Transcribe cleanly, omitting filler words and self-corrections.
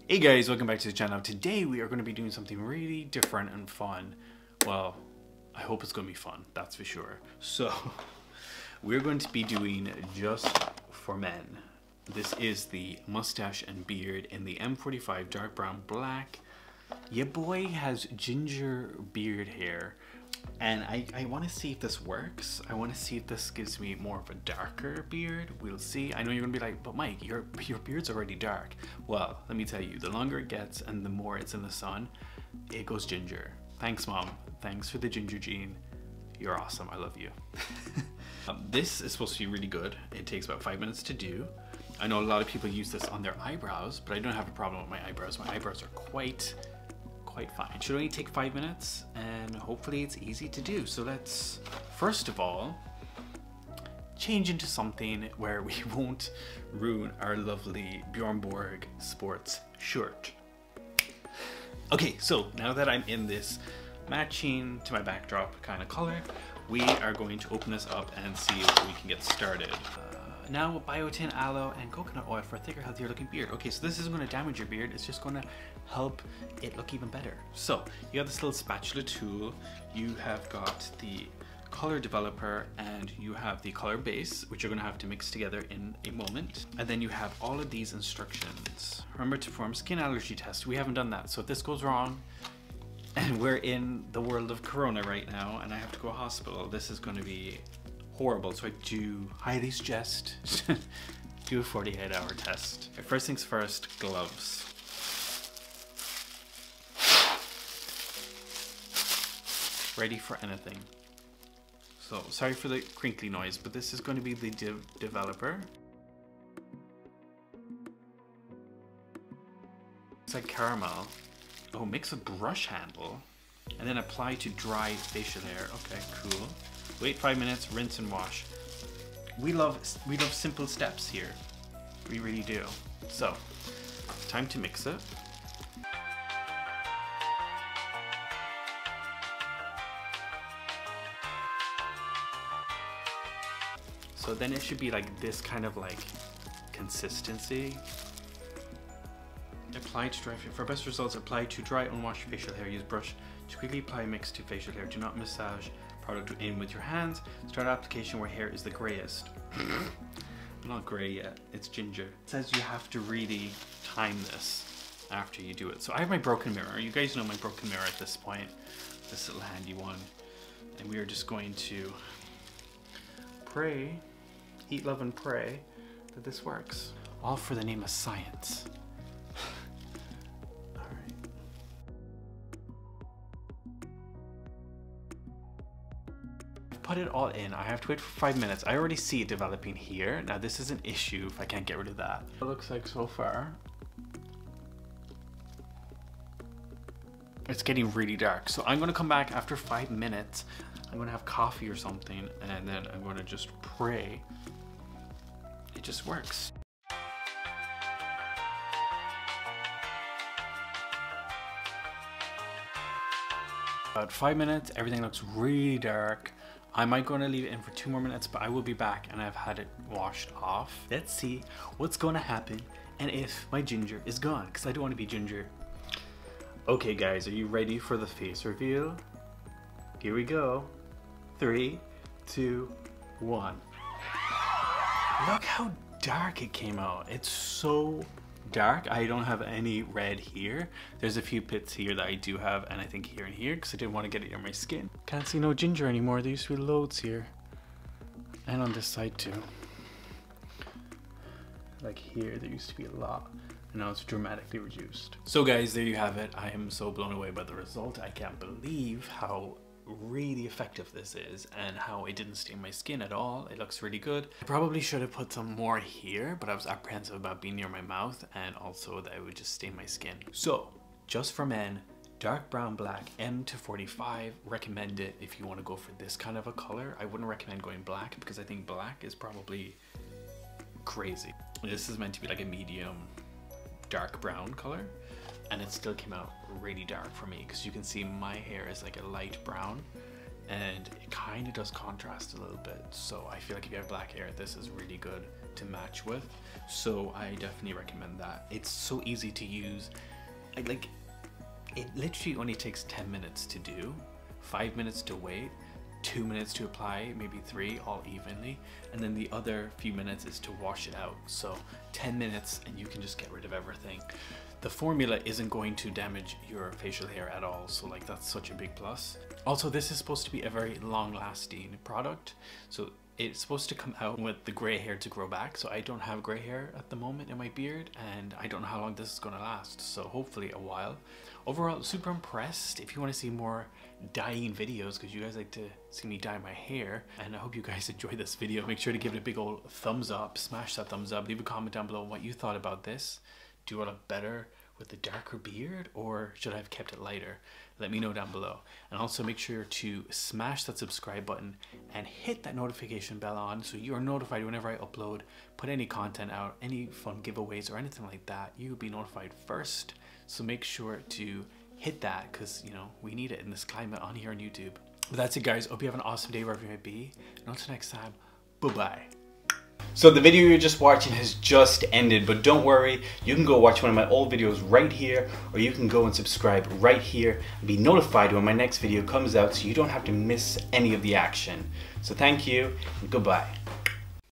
Hey guys, welcome back to the channel. Today we are going to be doing something really different and fun. Well, I hope it's going to be fun, that's for sure. So, we're going to be doing just for men. This is the mustache and beard in the M45 dark brown black. Your boy has ginger beard hair. And I want to see if this works. I want to see if this gives me more of a darker beard. We'll see. I know you're going to be like, but Mike, your beard's already dark. Well, let me tell you, the longer it gets and the more it's in the sun, it goes ginger. Thanks, Mom. Thanks for the ginger gene. You're awesome. I love you. This is supposed to be really good. It takes about 5 minutes to do. I know a lot of people use this on their eyebrows, but I don't have a problem with my eyebrows. My eyebrows are quite fine. It should only take 5 minutes and hopefully it's easy to do. So let's first of all change into something where we won't ruin our lovely Bjorn Borg sports shirt. Okay, so now that I'm in this matching to my backdrop kind of color, we are going to open this up and see if we can get started. Now biotin, aloe, and coconut oil for a thicker, healthier looking beard. Okay, so this isn't going to damage your beard, it's just going to help it look even better. So, you have this little spatula tool, you have got the color developer, and you have the color base, which you're going to have to mix together in a moment. And then you have all of these instructions. Remember to perform skin allergy test. We haven't done that, so if this goes wrong, and we're in the world of Corona right now, and I have to go to hospital, this is going to be horrible. So I do highly suggest do a 48-hour test. First things first, gloves. Ready for anything. So sorry for the crinkly noise, but this is going to be the developer. It's like caramel. Oh, mix a brush handle and then apply to dry facial hair. Okay, cool. Wait 5 minutes, rinse and wash. We love simple steps here. We really do. So, time to mix it. So then it should be like this kind of like consistency. Apply to dry. For best results, apply to dry unwashed facial hair. Use brush to quickly apply mix to facial hair. Do not massage product in with your hands. Start application where hair is the grayest. Not gray yet, it's ginger. It says you have to really time this after you do it. So I have my broken mirror. You guys know my broken mirror at this point. This little handy one. And we are just going to pray, eat, love, and pray that this works. All for the name of science. Put it all in. I have to wait for 5 minutes. I already see it developing here. Now this is an issue if I can't get rid of that. It looks like so far. It's getting really dark. So I'm gonna come back after 5 minutes. I'm gonna have coffee or something and then I'm gonna just pray it just works. About 5 minutes, everything looks really dark. I might go and leave it in for 2 more minutes, but I will be back and I've had it washed off. Let's see what's gonna happen and if my ginger is gone, because I don't want to be ginger. Okay guys, are you ready for the face reveal? Here we go. 3, 2, 1. Look how dark it came out. It's so dark. I don't have any red here. There's a few pits here that I do have, and I think here and here because I didn't want to get it on my skin. Can't see no ginger anymore. There used to be loads here and on this side too. Like here there used to be a lot and now it's dramatically reduced. So guys, there you have it. I am so blown away by the result. I can't believe how really effective this is and how it didn't stain my skin at all. It looks really good. I probably should have put some more here, but I was apprehensive about being near my mouth and also that it would just stain my skin. So just for men, dark brown black M to 45, recommend it if you want to go for this kind of a color. I wouldn't recommend going black because I think black is probably crazy. This is meant to be like a medium dark brown color. And it still came out really dark for me because you can see my hair is like a light brown and it kind of does contrast a little bit. So I feel like if you have black hair, this is really good to match with. So I definitely recommend that. It's so easy to use. Like, it literally only takes 10 minutes to do, 5 minutes to wait, 2 minutes to apply, maybe 3, all evenly, and then the other few minutes is to wash it out. So 10 minutes and you can just get rid of everything. The formula isn't going to damage your facial hair at all, so like that's such a big plus. Also, this is supposed to be a very long-lasting product, so it's supposed to come out with the gray hair to grow back. So I don't have gray hair at the moment in my beard, and I don't know how long this is going to last, so hopefully a while. Overall, super impressed. If you want to see more dyeing videos, because you guys like to see me dye my hair, and I hope you guys enjoyed this video, make sure to give it a big old thumbs up, smash that thumbs up, leave a comment down below what you thought about this. Do I look better with the darker beard, or should I have kept it lighter? Let me know down below. And also make sure to smash that subscribe button and hit that notification bell on so you are notified whenever I upload, put any content out, any fun giveaways or anything like that. You'll be notified first. So make sure to hit that, because you know we need it in this climate on here on YouTube. But that's it, guys. Hope you have an awesome day wherever you might be. And until next time, bye-bye. So the video you're just watching has just ended, but don't worry, you can go watch one of my old videos right here, or you can go and subscribe right here and be notified when my next video comes out so you don't have to miss any of the action. So thank you and goodbye.